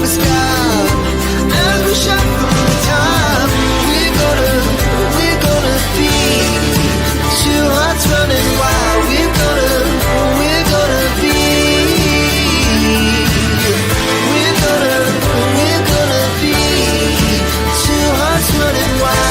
the sky. As we shuffle time, we're gonna be two hearts running wild. We're gonna be. We're gonna be two hearts running wild.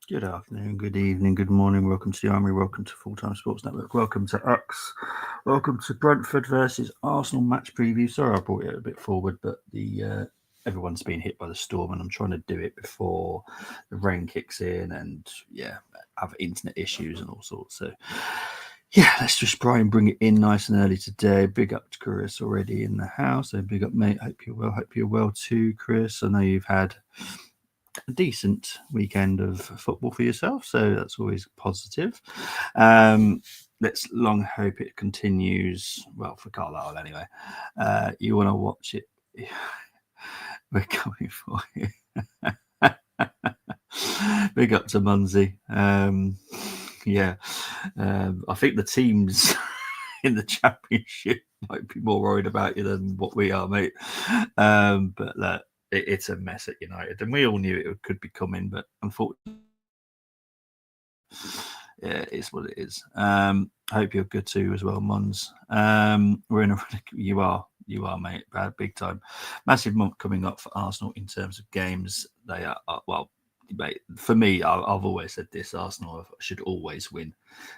Good afternoon, good evening, good morning. Welcome to the Army. Welcome to Full Time Sports Network. Welcome to Ux. Welcome to Brentford versus Arsenal match preview. Sorry, I brought it a bit forward, but the everyone's been hit by the storm, and I'm trying to do it before the rain kicks in, and have internet issues and all sorts. So let's just try and bring it in nice and early today. Big up to Chris already in the house. So big up, mate. Hope you're well. Hope you're well too, Chris. I know you've had a decent weekend of football for yourself, so that's always positive. Let's long hope it continues well for Carlisle anyway. You want to watch it? We're coming for you. Big up to Munsey. I think the teams in the championship might be more worried about you than what we are, mate. But look, it's a mess at United, and we all knew it could be coming, but unfortunately, it's what it is. Hope you're good too as well, Mons. We're in you are, mate, big time. Massive month coming up for Arsenal in terms of games. They are well, mate, for me, I've always said this: Arsenal should always win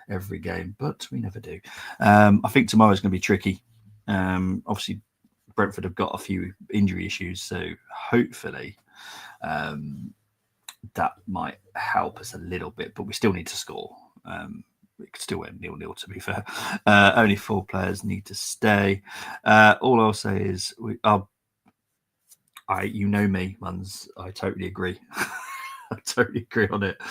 every game, but we never do. I think tomorrow's going to be tricky. Obviously, Brentford have got a few injury issues, so hopefully that might help us a little bit, but we still need to score. We could still win 0-0, to be fair. Only 4 players need to stay. All I'll say is, you know me, Muns, I totally agree. I totally agree on it.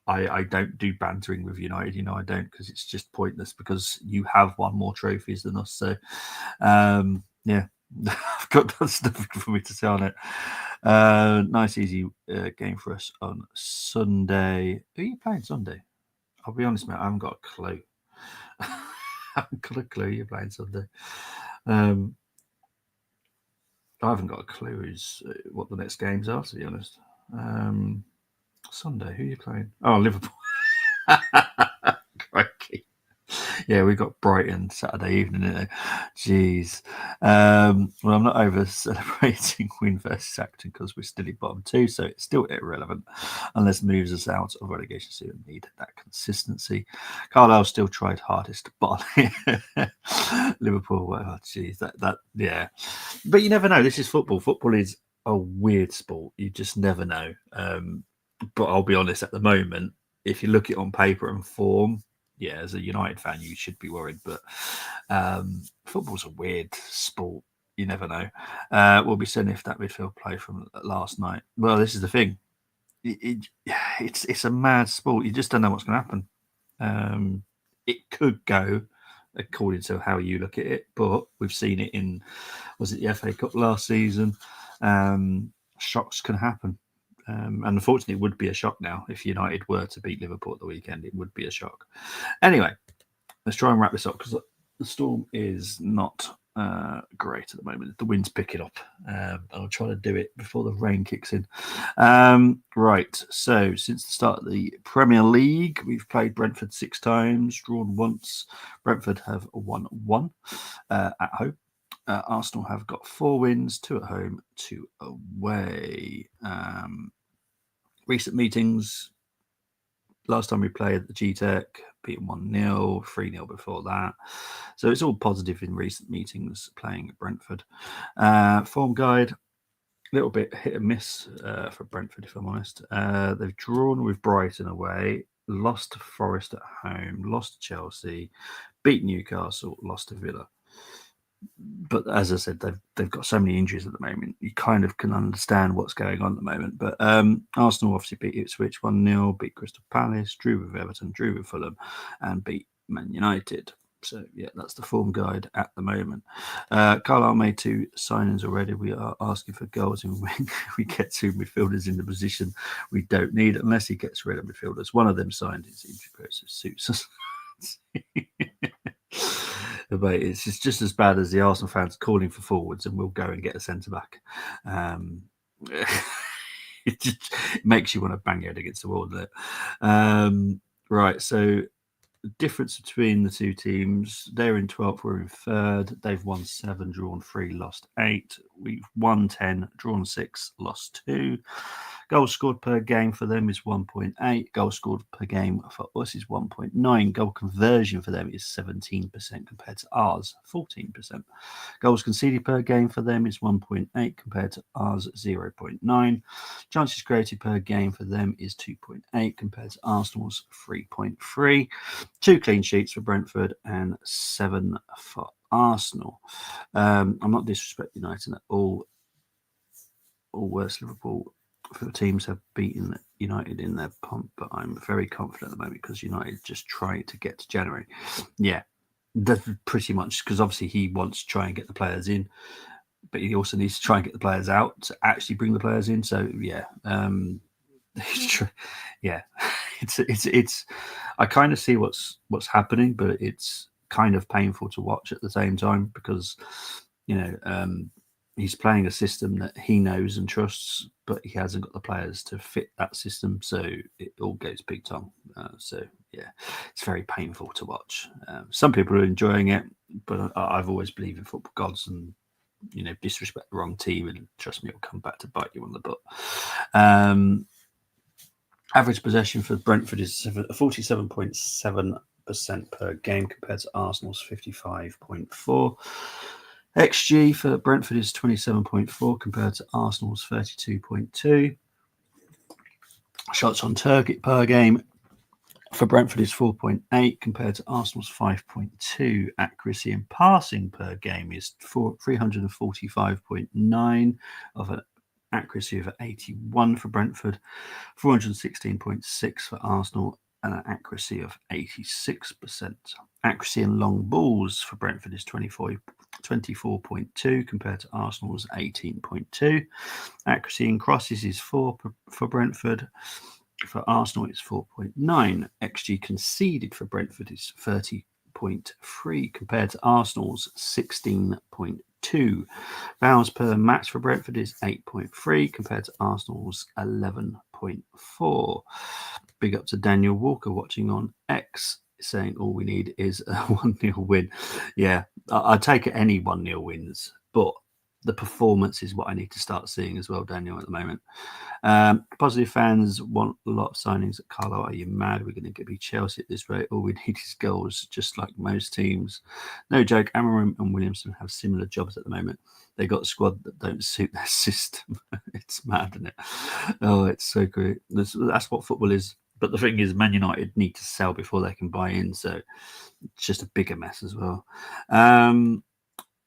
I don't do bantering with United, I don't, because it's just pointless, because you have won more trophies than us. So, I've got nothing for me to say on it. Nice, easy game for us on Sunday. Who are you playing Sunday? I'll be honest, mate, I haven't got a clue. I haven't got a clue you're playing Sunday. I haven't got a clue what the next games are, to be honest. Sunday, who are you playing? Oh, Liverpool. Crikey. Yeah, we've got Brighton Saturday evening, isn't it? Jeez. Well, I'm not over celebrating win versus Acton because we're still in bottom 2, so it's still irrelevant unless moves us out of relegation. So we need that consistency. Carlisle still tried hardest to bottle it. Liverpool, well, geez, that yeah. But you never know. This is football. Football is a weird sport. You just never know. But I'll be honest, at the moment, if you look at it on paper and form, yeah, as a United fan, you should be worried. But football's a weird sport. You never know. We'll be seeing if that midfield play from last night. Well, this is the thing. It's a mad sport. You just don't know what's going to happen. It could go according to how you look at it, but we've seen it in, was it the FA Cup last season? Shocks can happen. And unfortunately, it would be a shock now if United were to beat Liverpool at the weekend. It would be a shock. Anyway, let's try and wrap this up because the storm is not great at the moment. The wind's picking up. I'll try to do it before the rain kicks in. Right. So, since the start of the Premier League, we've played Brentford 6 times, drawn once. Brentford have won 1 at home. Arsenal have got 4 wins, 2 at home, 2 away. Recent meetings. Last time we played at the GTEC, beaten 1-0, 3-0 before that. So it's all positive in recent meetings playing at Brentford. Form guide, a little bit hit and miss for Brentford, if I'm honest. They've drawn with Brighton away, lost to Forest at home, lost to Chelsea, beat Newcastle, lost to Villa. But as I said, they've got so many injuries at the moment. You kind of can understand what's going on at the moment. But Arsenal obviously beat Ipswich 1-0, beat Crystal Palace, drew with Everton, drew with Fulham, and beat Man United. So yeah, that's the form guide at the moment. Carlisle made 2 signings already. We are asking for goals, and when we get 2 midfielders in the position we don't need, unless he gets rid of midfielders. One of them signed his injury process suits us. But it's just as bad as the Arsenal fans calling for forwards, and we'll go and get a centre back. It just makes you want to bang your head against the wall, doesn't it? Right, so the difference between the 2 teams, they're in 12th, we're in 3rd. They've won 7, drawn 3, lost 8. We've won 10, drawn 6, lost 2. Goals scored per game for them is 1.8. Goals scored per game for us is 1.9. Goal conversion for them is 17% compared to ours, 14%. Goals conceded per game for them is 1.8 compared to ours, 0.9. Chances created per game for them is 2.8 compared to Arsenal's 3.3. 2 clean sheets for Brentford and 7 for Arsenal. I'm not disrespecting United at all. All worse, Liverpool for the teams have beaten United in their pump, but I'm very confident at the moment because United just trying to get to January. Yeah, that's pretty much because obviously he wants to try and get the players in, but he also needs to try and get the players out to actually bring the players in. So yeah, yeah, it's. I kind of see what's happening, but it's kind of painful to watch at the same time because he's playing a system that he knows and trusts, but he hasn't got the players to fit that system, so it all goes big time. So yeah, it's very painful to watch. Some people are enjoying it, but I've always believed in football gods, and disrespect the wrong team, and trust me, it'll come back to bite you on the butt. Average possession for Brentford is 47.7% per game compared to Arsenal's 55.4%. XG for Brentford is 27.4 compared to Arsenal's 32.2. Shots on target per game for Brentford is 4.8 compared to Arsenal's 5.2. Accuracy in passing per game is 345.9 of an accuracy of 81 for Brentford, 416.6 for Arsenal, and an accuracy of 86%. Accuracy in long balls for Brentford is 24.2 compared to Arsenal's 18.2. Accuracy in crosses is 4 for Brentford. For Arsenal, it's 4.9. XG conceded for Brentford is 30.3 compared to Arsenal's 16.2. Fouls per match for Brentford is 8.3 compared to Arsenal's 11.4. Big up to Daniel Walker watching on X, saying all we need is a 1-0 win. Yeah, I'd take any 1-0 wins, but the performance is what I need to start seeing as well, Daniel, at the moment. Positive fans want a lot of signings at Carlisle. Are you mad? We're going to be Chelsea at this rate. All we need is goals, just like most teams. No joke, Amarim and Williamson have similar jobs at the moment. They got a squad that don't suit their system. It's mad, isn't it? Oh, it's so great. That's what football is. But the thing is, Man United need to sell before they can buy in. So it's just a bigger mess as well.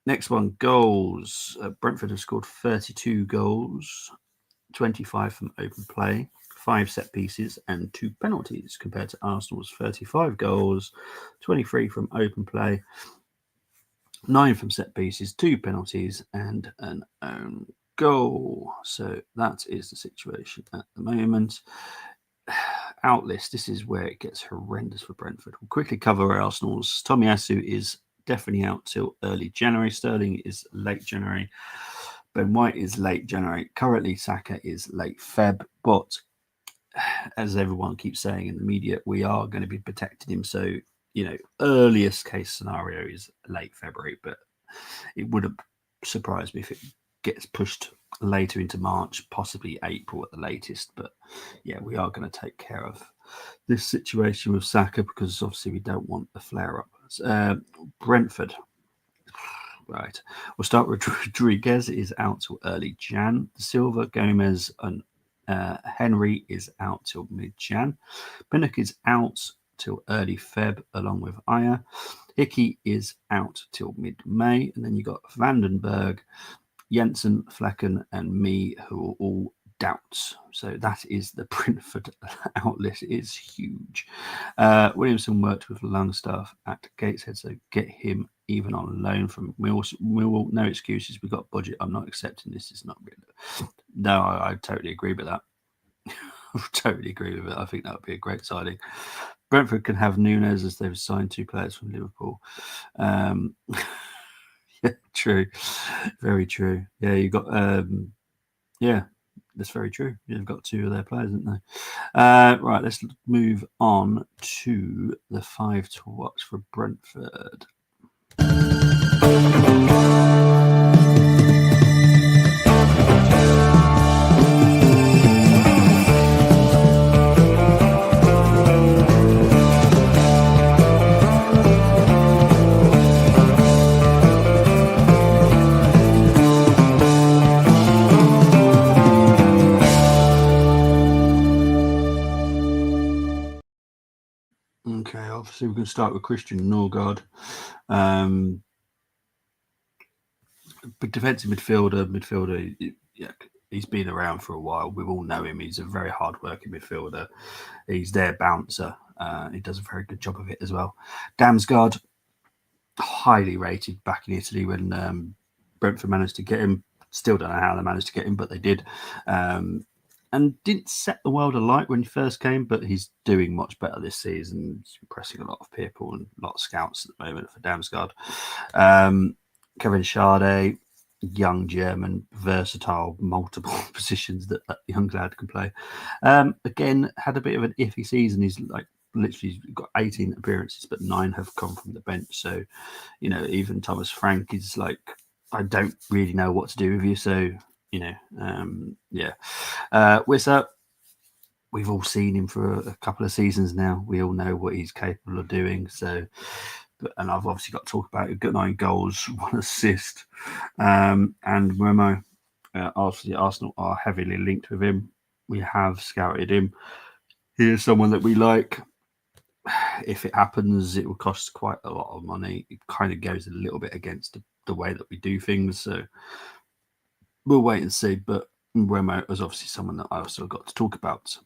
Next one, goals. Brentford have scored 32 goals, 25 from open play. 5 set pieces and 2 penalties, compared to Arsenal's 35 goals, 23 from open play, 9 from set pieces, 2 penalties, and an own goal. So that is the situation at the moment. Outlist, this is where it gets horrendous for Brentford. We'll quickly cover Arsenal's. Tomiyasu is definitely out till early January. Sterling is late January. Ben White is late January. Currently, Saka is late Feb. But as everyone keeps saying in the media, we are going to be protecting him. So, earliest case scenario is late February, but it wouldn't surprise me if it gets pushed later into March, possibly April at the latest. But yeah, we are going to take care of this situation with Saka, because obviously we don't want a flare up. Brentford. Right. We'll start with Rodriguez is out till early Jan. Silva, Gomez, and Henry is out till mid-Jan. Pinnock is out till early Feb, along with Aya. Hickey is out till mid-May. And then you got Vandenberg, Jensen, Flecken, and me, who are all doubts. So that is the Brentford outlet. Is huge. Williamson worked with Longstaff at Gateshead, so get him even on loan from Millwall. No excuses. We've got budget. I'm not accepting this. It's not real. No, I totally agree with that. I totally agree with it. I think that would be a great signing. Brentford can have Nunes, as they've signed 2 players from Liverpool. Yeah, true. Very true. Yeah, you got yeah, that's very true. You've got 2 of their players, haven't they? Right, let's move on to the 5 to watch for Brentford. Okay, obviously we're going to start with Christian Norgard. Big defensive midfielder. Yeah, he's been around for a while. We all know him. He's a very hard-working midfielder. He's their bouncer. He does a very good job of it as well. Damsgaard, highly rated back in Italy when Brentford managed to get him. Still don't know how they managed to get him, but they did. And didn't set the world alight when he first came, but he's doing much better this season. He's impressing a lot of people and a lot of scouts at the moment for Damsgaard. Kevin Schade, young German, versatile, multiple positions that young lad can play. Again, had a bit of an iffy season. He's literally got 18 appearances, but 9 have come from the bench. So, even Thomas Frank is I don't really know what to do with you. So, yeah. Wissa, we've all seen him for a couple of seasons now. We all know what he's capable of doing. So, and I've obviously got to talk about it. Got 9 goals, 1 assist. And Remo, obviously Arsenal are heavily linked with him. We have scouted him. He is someone that we like. If it happens, it will cost quite a lot of money. It kind of goes a little bit against the way that we do things. So we'll wait and see. But Remo is obviously someone that I also got to talk about.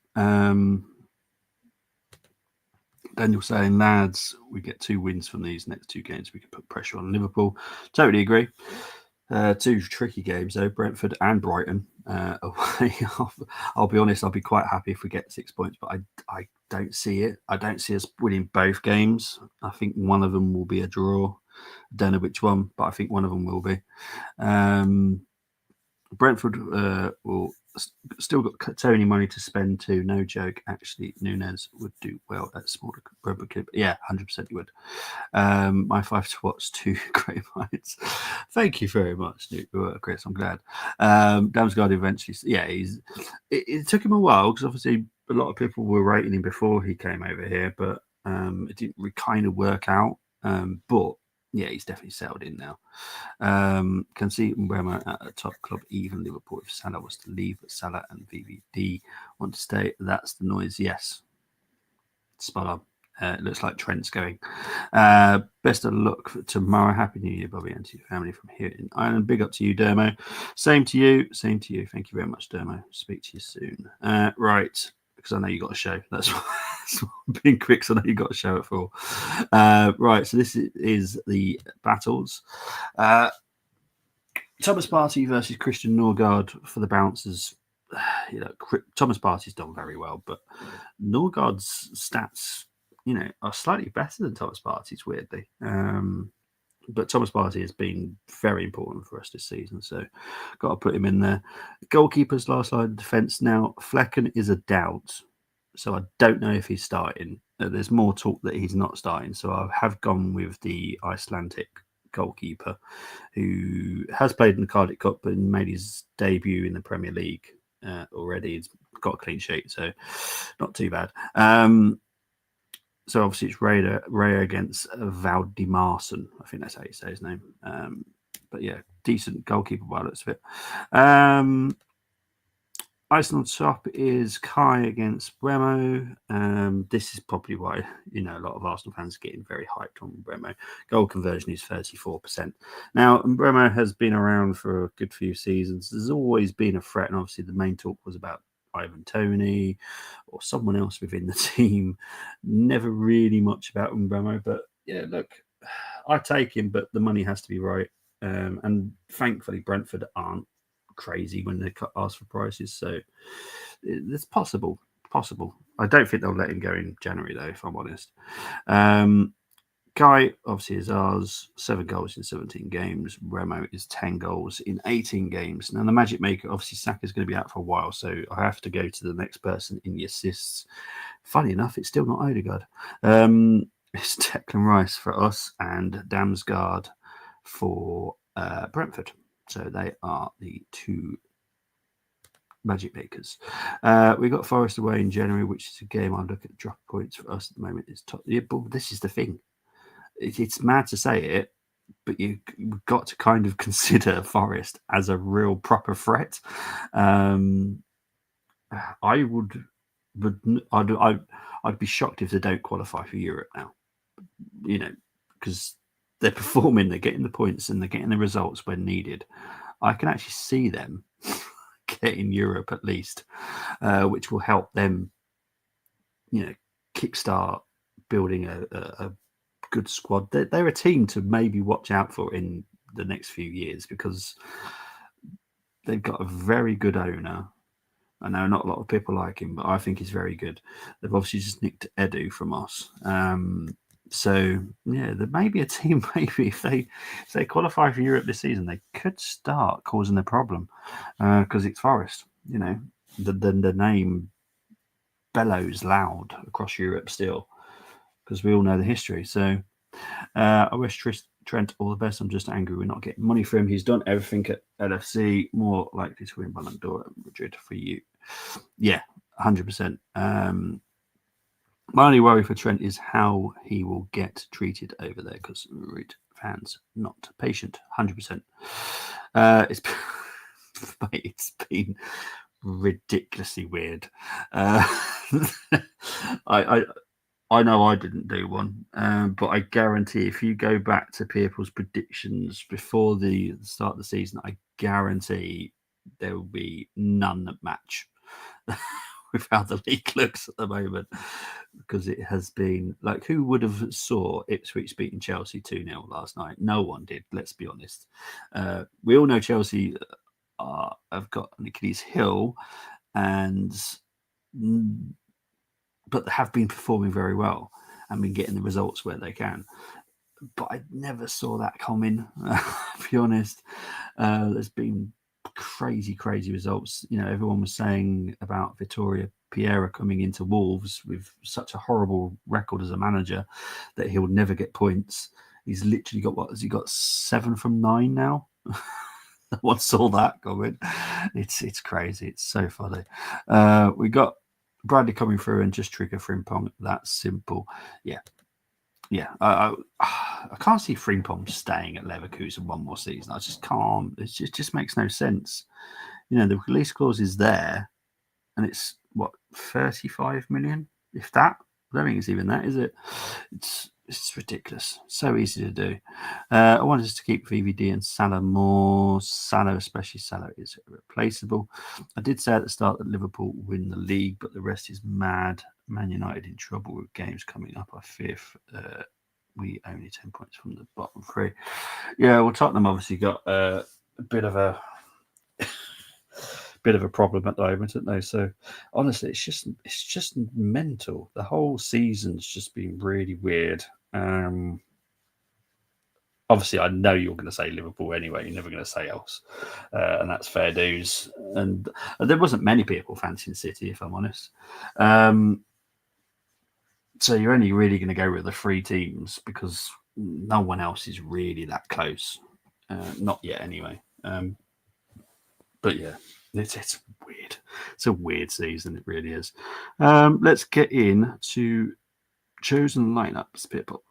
Daniel saying, lads, we get 2 wins from these next 2 games. We can put pressure on Liverpool. Totally agree. 2 tricky games, though, Brentford and Brighton away. I'll be honest, I'll be quite happy if we get 6 points, but I don't see it. I don't see us winning both games. I think one of them will be a draw. I don't know which one, but I think one of them will be. Brentford will still got Tony money to spend too. No joke. Actually, Nunes would do well at smaller Brentford club. Yeah, 100% he would. My 5 to watch 2 great minds. Thank you very much, Chris. I'm glad. Damsgaard eventually. Yeah, it took him a while because obviously a lot of people were rating him before he came over here, but it didn't kind of work out. But yeah, he's definitely settled in now. Can see Mbeumo at a top club, even Liverpool. If Salah was to leave, but Salah and VVD want to stay. That's the noise. Yes, spot on. It looks like Trent's going. Best of luck for tomorrow. Happy New Year, Bobby, and to your family from here in Ireland. Big up to you, Dermo. Same to you. Same to you. Thank you very much, Dermo. Speak to you soon. Right. because I know you got a show. That's why I'm being quick. So I know you got a show at 4. Right. So this is the battles. Thomas Partey versus Christian Norgard for the Bouncers. Thomas Partey's done very well, but Norgard's stats, are slightly better than Thomas Partey's, weirdly. But Thomas Partey has been very important for us this season, so got to put him in there. Goalkeepers, last line of defence. Now, Flecken is a doubt, so I don't know if he's starting. There's more talk that he's not starting, so I have gone with the Icelandic goalkeeper who has played in the Cardiff Cup but made his debut in the Premier League already. He's got a clean sheet, so not too bad. So obviously it's Ray against Valdimarsson. I think that's how you say his name. But yeah, decent goalkeeper by the looks of it. Icing on top is Kai against Bremo. This is probably why a lot of Arsenal fans are getting very hyped on Bremo. Goal conversion is 34%. Now, Bremo has been around for a good few seasons. There's always been a threat, and obviously the main talk was about Ivan Toney or someone else within the team. Never really much about Bremo, but yeah, look, I take him, but the money has to be right. And thankfully, Brentford aren't crazy when they ask for prices, so it's possible. I don't think they'll let him go in January, though, if I'm honest. Guy obviously is ours. 7 goals in 17 games. Remo is 10 goals in 18 games. Now the magic maker, obviously Saka's going to be out for a while, so I have to go to the next person in the assists. Funny enough, it's still not Odegaard. It's Declan Rice for us and Damsgaard for Brentford. So they are the 2 magic makers. We got Forest away in January, which is a game I look at drop points for us at the moment. It's top. Yeah, but this is the thing. It's mad to say it, but you've got to kind of consider Forest as a real proper threat. I'd be shocked if they don't qualify for Europe now. Because they're performing, they're getting the points, and they're getting the results when needed. I can actually see them getting Europe at least, which will help them, kickstart building a good squad. They're a team to maybe watch out for in the next few years because they've got a very good owner. I know not a lot of people like him, but I think he's very good. They've obviously just nicked Edu from us. So yeah, there may be a team. Maybe if they qualify for Europe this season, they could start causing a problem because it's Forest. The name bellows loud across Europe still because we all know the history. So I wish Trent all the best. I'm just angry we're not getting money for him. He's done everything at LFC. More likely to win Ballon d'Or at Madrid for you. Yeah, 100%. My only worry for Trent is how he will get treated over there because Madrid fans not patient. 100%. It's been ridiculously weird. I know I didn't do one, but I guarantee if you go back to people's predictions before the start of the season, I guarantee there will be none that match with how the league looks at the moment, because it has been like, who would have saw Ipswich beating Chelsea 2-0 last night? No one did, let's be honest. We all know Chelsea have got an Achilles heel, but they have been performing very well and been getting the results where they can. But I never saw that coming, to be honest. There's been crazy results. Everyone was saying about Vittorio Pereira coming into Wolves with such a horrible record as a manager that he will never get points. He's literally got, has he got 7 from 9 now? No one saw that coming. It's crazy. It's so funny. We got Bradley coming through and just trigger Frimpong. That's simple. Yeah. I can't see Frimpong staying at Leverkusen one more season. I just can't. It just makes no sense. The release clause is there, and it's what, 35 million, if that. I don't think it's even that, is it? It's It's ridiculous. So easy to do. I wanted us to keep VVD and Salah more. Salah, especially Salah, is irreplaceable. I did say at the start that Liverpool win the league, but the rest is mad. Man United in trouble with games coming up. I fear we only 10 points from the bottom three. Yeah, well, Tottenham obviously got a bit of a problem at the moment, haven't they? So honestly, it's just mental. The whole season's just been really weird. Obviously, I know you're going to say Liverpool anyway. You're never going to say else, and that's fair dues. And there wasn't many people fancying City, if I'm honest. So you're only really going to go with the three teams because no one else is really that close. Not yet, anyway. But yeah, it's weird. It's a weird season. It really is. Let's get in to chosen lineups, people.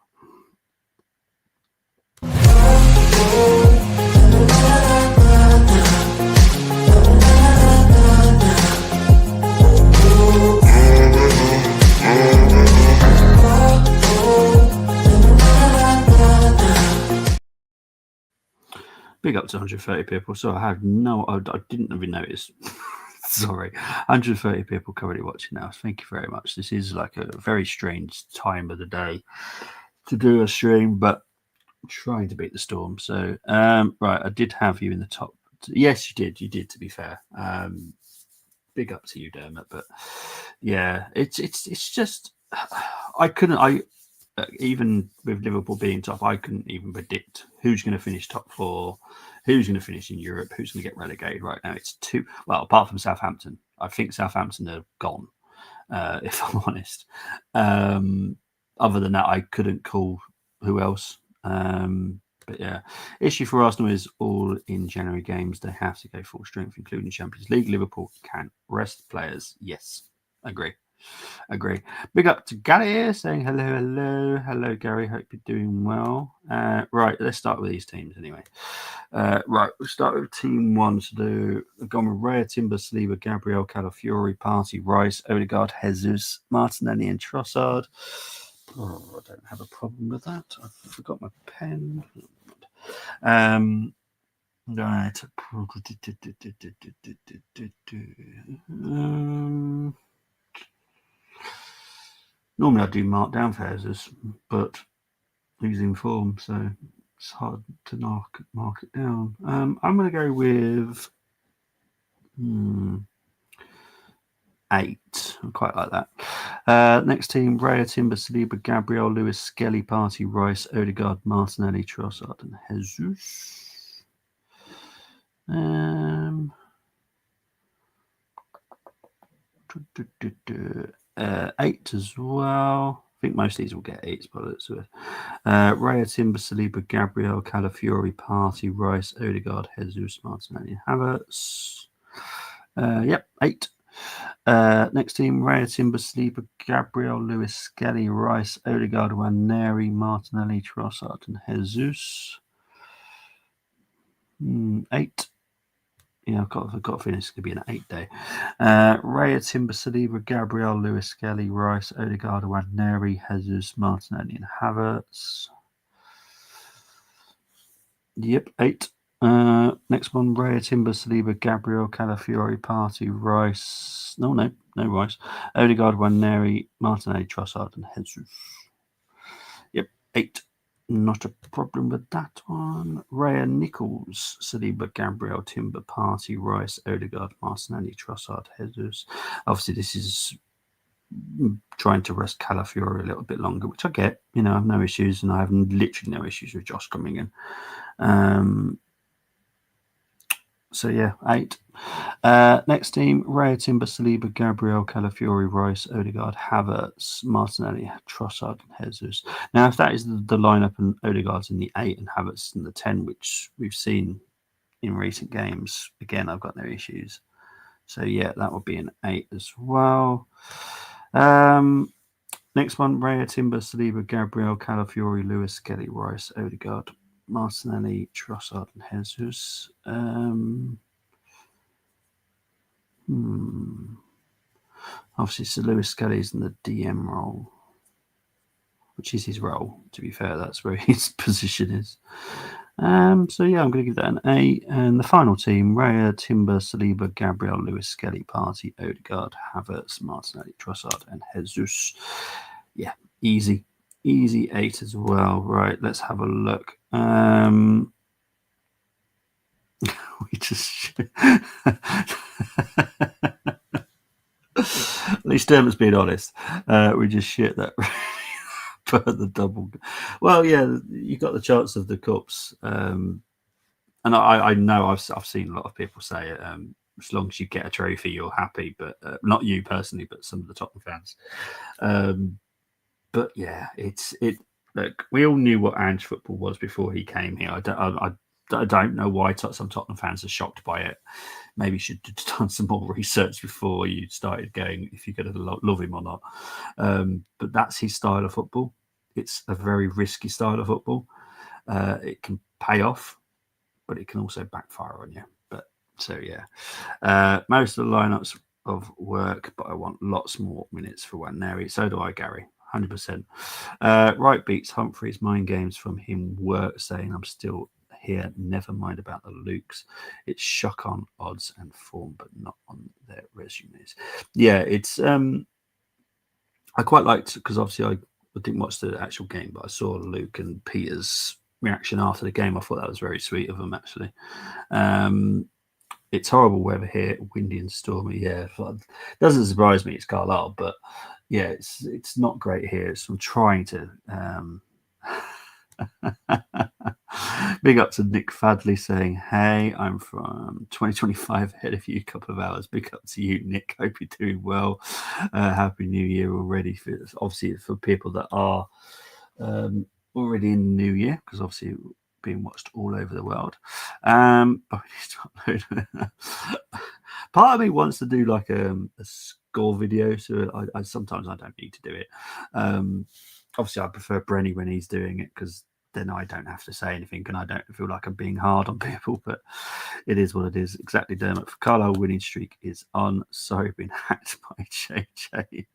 Big up to 130 people. So I didn't even notice. Sorry, 130 people currently watching now. Thank you very much. This is like a very strange time of the day to do a stream, but I'm trying to beat the storm. So, right, I did have you in the top. Yes, you did. You did, to be fair. Big up to you, Dermot. But yeah, it's just even with Liverpool being top, I couldn't even predict who's going to finish top four, who's going to finish in Europe, who's going to get relegated. Right now, it's apart from Southampton. I think Southampton are gone, if I'm honest. Other than that, I couldn't call who else. But yeah, issue for Arsenal is all in January games. They have to go full strength, including Champions League. Liverpool can rest players. Yes, agree. Big up to Gary here saying hello, Gary. Hope you're doing well. Right, let's start with these teams anyway. Right, we'll start with team one to do. We've gone with Raya, Timber, Saliba, Gabriel, Calafiori, Party, Rice, Odegaard, Jesus, Martinelli, and Trossard. Oh, I don't have a problem with that. I forgot my pen. Right. Normally I do mark down fares, but he's in form, so it's hard to mark it down. I'm going to go with 8. I quite like that. Next team, Raya, Timber, Saliba, Gabriel, Lewis, Skelly, Party, Rice, Odegaard, Martinelli, Trossard, and Jesus. 8 as well. I think most of these will get 8s by the looks of it. Raya, Timber, Saliba, Gabriel, Calafiori, Party, Rice, Odegaard, Jesus, Martinelli, Havertz. Yep, 8. Next team, Raya, Timber, Saliba, Gabriel, Lewis, Skelly, Rice, Odegaard, Waneri, Martinelli, Trossard, and Jesus. 8. Yeah, I've got a feeling it's going to be an 8-day. Raya, Timber, Saliba, Gabriel, Lewis, Skelly, Rice, Odegaard, Waneri, Jesus, Martinelli, and Havertz. Yep, 8. Next one, Raya, Timber, Saliba, Gabriel, Calafiori, Party, Rice. No Rice. Odegaard, Waneri, Martinelli, Trossard, and Jesus. Yep, 8. Not a problem with that one. Raya, Nichols, Saliba, Gabriel, Timber, Party, Rice, Odegaard, Martinelli, Trossard, Jesus. Obviously, this is trying to rest Calafiori a little bit longer, which I get. I have no issues, and I have literally no issues with Josh coming in. So yeah, 8. Next team, Raya, Timber, Saliba, Gabriel, Calafiori, Rice, Odegaard, Havertz, Martinelli, Trossard, and Jesus. Now, if that is the lineup and Odegaard's in the 8 and Havertz in the 10, which we've seen in recent games, again, I've got no issues. So yeah, that would be an 8 as well. Next one, Raya, Timber, Saliba, Gabriel, Calafiori, Lewis, Skelly, Rice, Odegaard, Martinelli, Trossard, and Jesus. Obviously, Sir Lewis Skelly's in the DM role, which is his role. To be fair, that's where his position is. So yeah, I'm going to give that an A. And the final team: Raya, Timber, Saliba, Gabriel, Lewis, Skelly, Partey, Odegaard, Havertz, Martinelli, Trossard, and Jesus. Yeah, easy 8 as well. Right, let's have a look. We just at least Dermot's being honest. We just shit that for the double. Well, yeah, you got the chance of the cups, and I know I've seen a lot of people say it. As long as you get a trophy, you're happy. But not you personally, but some of the Tottenham fans. But yeah, it. Look, we all knew what Ange football was before he came here. I don't know why some Tottenham fans are shocked by it. Maybe you should have done some more research before you started going if you're going to love him or not. But that's his style of football. It's a very risky style of football. It can pay off, but it can also backfire on you. But so yeah, most of the lineups of work, but I want lots more minutes for Waneri. So do I, Gary. 100%. Right beats Humphreys. Mind games from him work, saying I'm still here. Never mind about the Lukes. It's shock on odds and form, but not on their resumes. Yeah, it's I quite liked, because obviously I didn't watch the actual game, but I saw Luke and Peter's reaction after the game. I thought that was very sweet of them, actually. It's horrible weather here, windy and stormy. Yeah, doesn't surprise me. It's Carlisle, but yeah, it's not great here. So I'm trying to. Big up to Nick Fadley saying, "Hey, I'm from 2025 ahead of you, a couple of hours. Big up to you, Nick. Hope you're doing well. Happy New Year already. Obviously, for people that are already in the new year, because obviously being watched all over the world. Part of me wants to do like a score video, so I sometimes I don't need to do it. Obviously, I prefer Brenny when he's doing it, because then I don't have to say anything and I don't feel like I'm being hard on people, but it is what it is. Exactly, Dermot. For Carlisle, winning streak is on. Sorry, been hacked by JJ.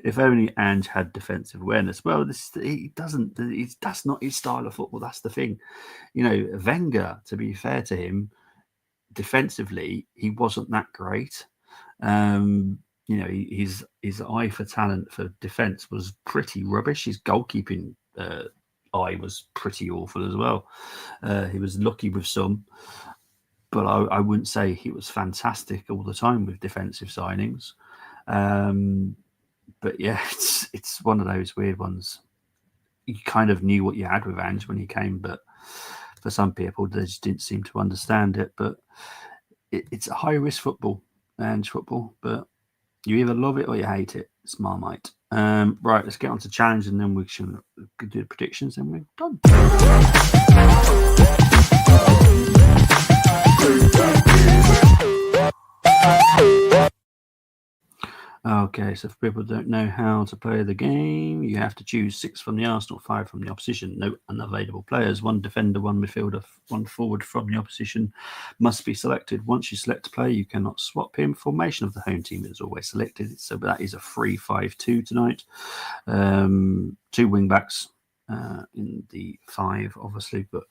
If only Ange had defensive awareness. Well, he doesn't. That's not his style of football. That's the thing. You know, Wenger, to be fair to him, defensively, he wasn't that great. You know, his eye for talent for defence was pretty rubbish. His goalkeeping eye was pretty awful as well. He was lucky with some, but I wouldn't say he was fantastic all the time with defensive signings. But yeah, it's one of those weird ones. You kind of knew what you had with Ange when he came, but for some people, they just didn't seem to understand it. But it's a high-risk football, Ange football, but you either love it or you hate it. It's Marmite. Right, let's get on to challenge, and then we should do the predictions, and we're done. Okay, so if people don't know how to play the game, you have to choose 6 from the Arsenal, 5 from the opposition. No unavailable players. 1 defender, 1 midfielder, 1 forward from the opposition must be selected. Once you select a player, you cannot swap him. Formation of the home team is always selected. So that is a 3-5-2 tonight. 2 wing backs in the 5, obviously, but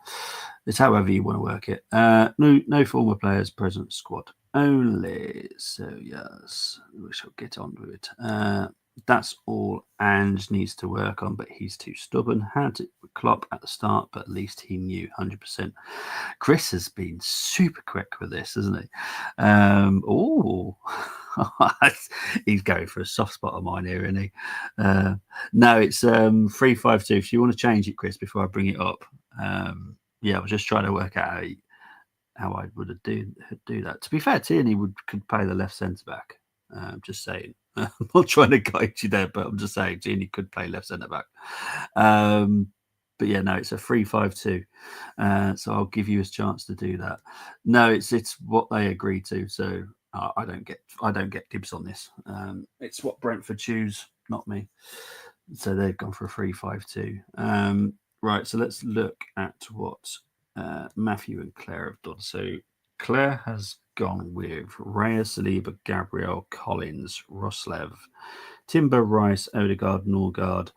it's however you want to work it. No former players present squad only. So yes, we shall get on with it. That's all Ange needs to work on, but he's too stubborn. Had it with Klopp at the start, but at least he knew 100%. Chris has been super quick with this, hasn't he? He's going for a soft spot of mine here, isn't he? No, it's 3-5-2. If you want to change it, Chris, before I bring it up, yeah, I was just trying to work out how I would do that. To be fair, Tierney could play the left centre back. Just saying. I'm not trying to guide you there, but I'm just saying Tierney could play left centre back. But yeah, no, it's a 3-5-2. So I'll give you a chance to do that. No, it's what they agreed to. So I don't get dibs on this. It's what Brentford choose, not me. So they've gone for a 3-5-2. Right, so let's look at what Matthew and Claire have done. So Claire has gone with Raya, Saliba, Gabriel, Collins, Roslev, Timber, Rice, Odegaard, Norgard,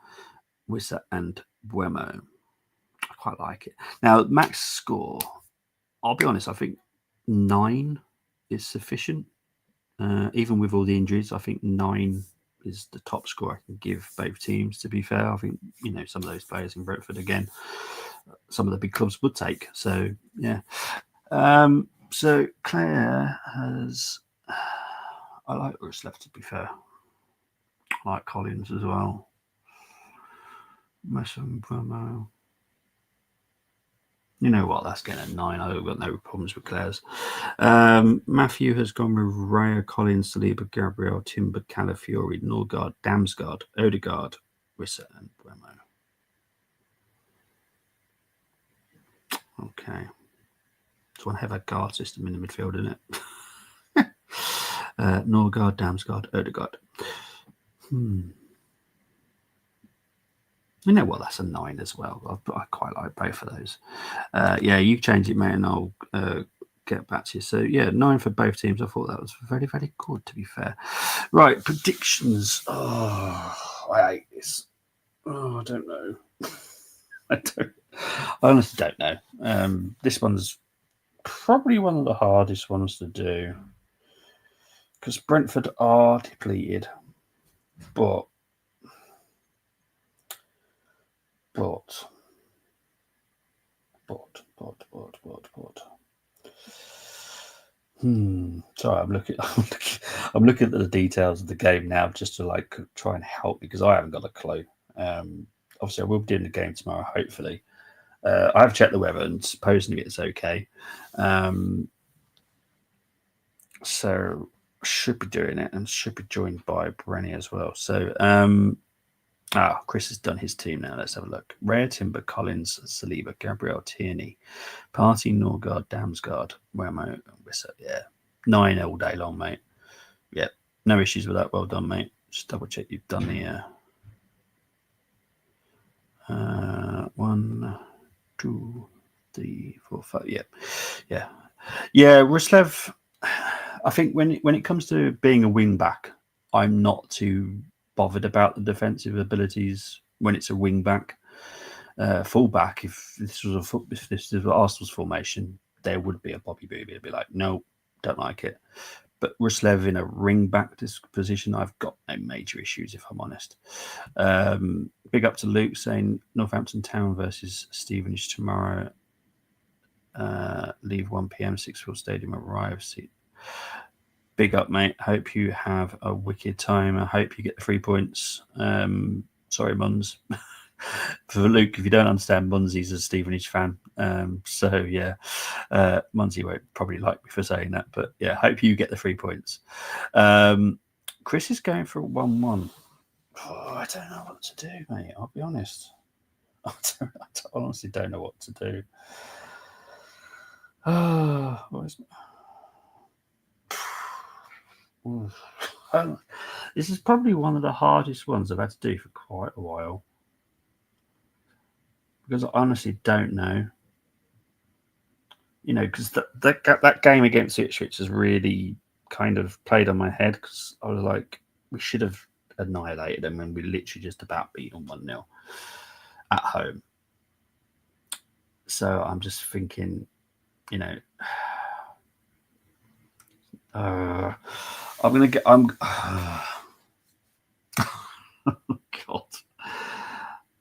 Wissa, and Buemo. I quite like it. Now, max score, I'll be honest, I think 9 is sufficient. Even with all the injuries, I think 9 is the top score I can give both teams, to be fair. I think, some of those players in Brentford, again, some of the big clubs would take. So, yeah. So, Claire has... I like Ruslev, to be fair. I like Collins as well. You know what? That's getting a 9. I've got no problems with Claire's. Matthew has gone with Raya, Collins, Saliba, Gabriel, Timber, Calafiori, Norgard, Damsgaard, Odegaard, Wissa, and Bremo. Okay. It's one have a guard system in the midfield, isn't it? Norgard, Damsgaard, Odegaard. You know what? That's a 9 as well. I quite like both of those. Yeah, you change it, mate, and I'll get back to you. So, yeah, 9 for both teams. I thought that was very, very good, to be fair. Right, predictions. Oh, I hate this. Oh, I don't know. I honestly don't know. This one's probably one of the hardest ones to do because Brentford are depleted, but sorry, I'm looking at the details of the game now just to try and help because I haven't got a clue. Obviously, I will be doing the game tomorrow, hopefully. I've checked the weather and supposedly it's okay. So should be doing it and should be joined by Brenny as well. So Chris has done his team now. Let's have a look. Rare, Timber, Collins, Saliba, Gabriel, Tierney, Party, Norgard, Damsgaard, Wemo, and Wissa. Yeah. 9 all day long, mate. Yep. No issues with that. Well done, mate. Just double check you've done the 1, 2, 3, 4, 5. Yep. Yeah. Yeah, Ruslev, I think when it comes to being a wing back, I'm not too bothered about the defensive abilities when it's a wing back. Full back, if this was Arsenal's formation, there would be a Bobby Booby. It'd be like, no, don't like it. But Ruslev in a ring back position, I've got no major issues, if I'm honest. Big up to Luke saying Northampton Town versus Stevenage tomorrow. Leave 1 p.m. Sixfield Stadium arrives. Big up, mate. Hope you have a wicked time. I hope you get the 3 points. Sorry, Muns. For Luke, if you don't understand, Munsy's a Stevenage fan. So, yeah, Munsy won't probably like me for saying that. But, yeah, hope you get the 3 points. Chris is going for a 1-1. Oh, I don't know what to do, mate. I'll be honest. I honestly don't know what to do. This is probably one of the hardest ones I've had to do for quite a while because I honestly don't know. Because that game against Ipswich has really kind of played on my head because I was like, we should have annihilated them and we literally just about beat them 1-0 at home. So I'm just thinking, I'm gonna get. God.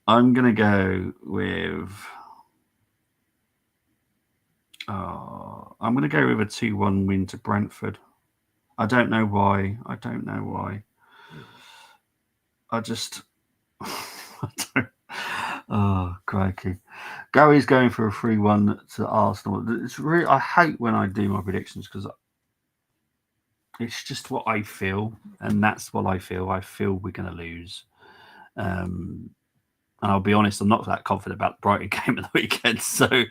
I'm gonna go with. I'm gonna go with a 2-1 win to Brentford. I don't know why. I just. I don't. Oh, crikey. Gary's going for a 3-1 to Arsenal. It's really. I hate when I do my predictions because it's just what I feel, and that's what I feel. I feel we're going to lose. And I'll be honest, I'm not that confident about the Brighton game of the weekend. So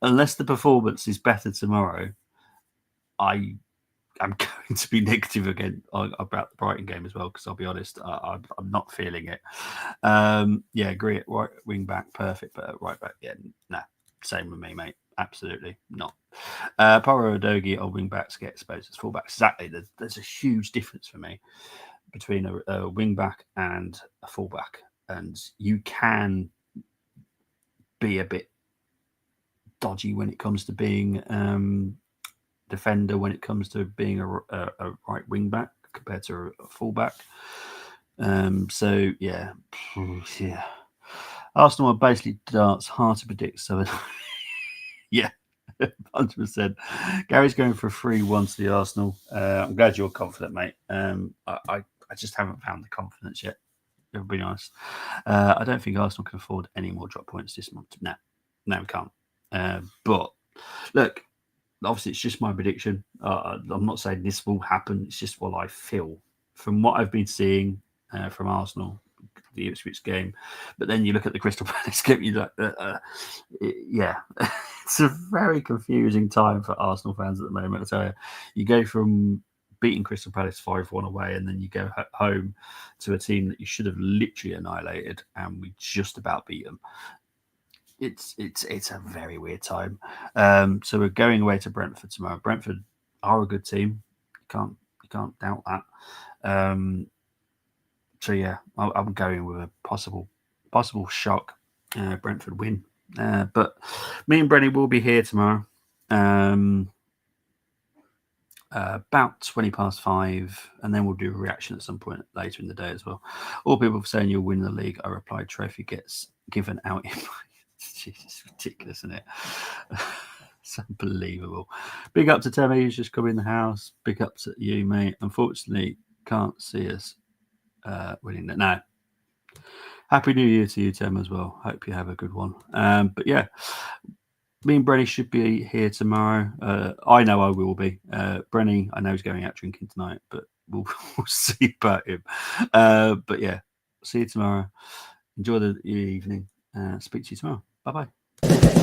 unless the performance is better tomorrow, I'm going to be negative again about the Brighton game as well, because I'll be honest, I'm not feeling it. Yeah, agree. Right wing back, perfect, but right back, yeah, nah, same with me, mate. Absolutely not. Paro Odogi or wing backs get exposed as fullbacks. Exactly. There's a huge difference for me. between a wing back and a full back, and you can be a bit dodgy when it comes to being defender, when it comes to being a right wing back compared to a full back. So yeah, yeah. Arsenal are basically darts, hard to predict. So yeah, 100%. Gary's going for a 3-1 to the Arsenal. I'm glad you're confident, mate. I just haven't found the confidence yet. It'll be nice. I don't think Arsenal can afford any more drop points this month. No, we can't. But look, obviously it's just my prediction. I'm not saying this will happen. It's just what I feel from what I've been seeing from Arsenal, the Ipswich game. But then you look at the Crystal Palace game, you're like, yeah, it's a very confusing time for Arsenal fans at the moment. I tell you, you go from beating Crystal Palace 5-1 away, and then you go home to a team that you should have literally annihilated, and we just about beat them. It's a very weird time. So we're going away to Brentford tomorrow. Brentford are a good team. You can't doubt that. So yeah, I'm going with a possible shock Brentford win. But me and Brenny will be here tomorrow. About 5:20, and then we'll do a reaction at some point later in the day as well. All people saying you'll win the league. I replied, trophy gets given out in it's ridiculous, isn't it? It's unbelievable. Big up to Temi, who's just come in the house. Big up to you, mate. Unfortunately, can't see us winning that. No. Happy New Year to you, Tem, as well. Hope you have a good one. But yeah, me and Brenny should be here tomorrow. I know I will be. Brenny, I know he's going out drinking tonight, but we'll see about him. But yeah, see you tomorrow. Enjoy the evening. Speak to you tomorrow. Bye-bye.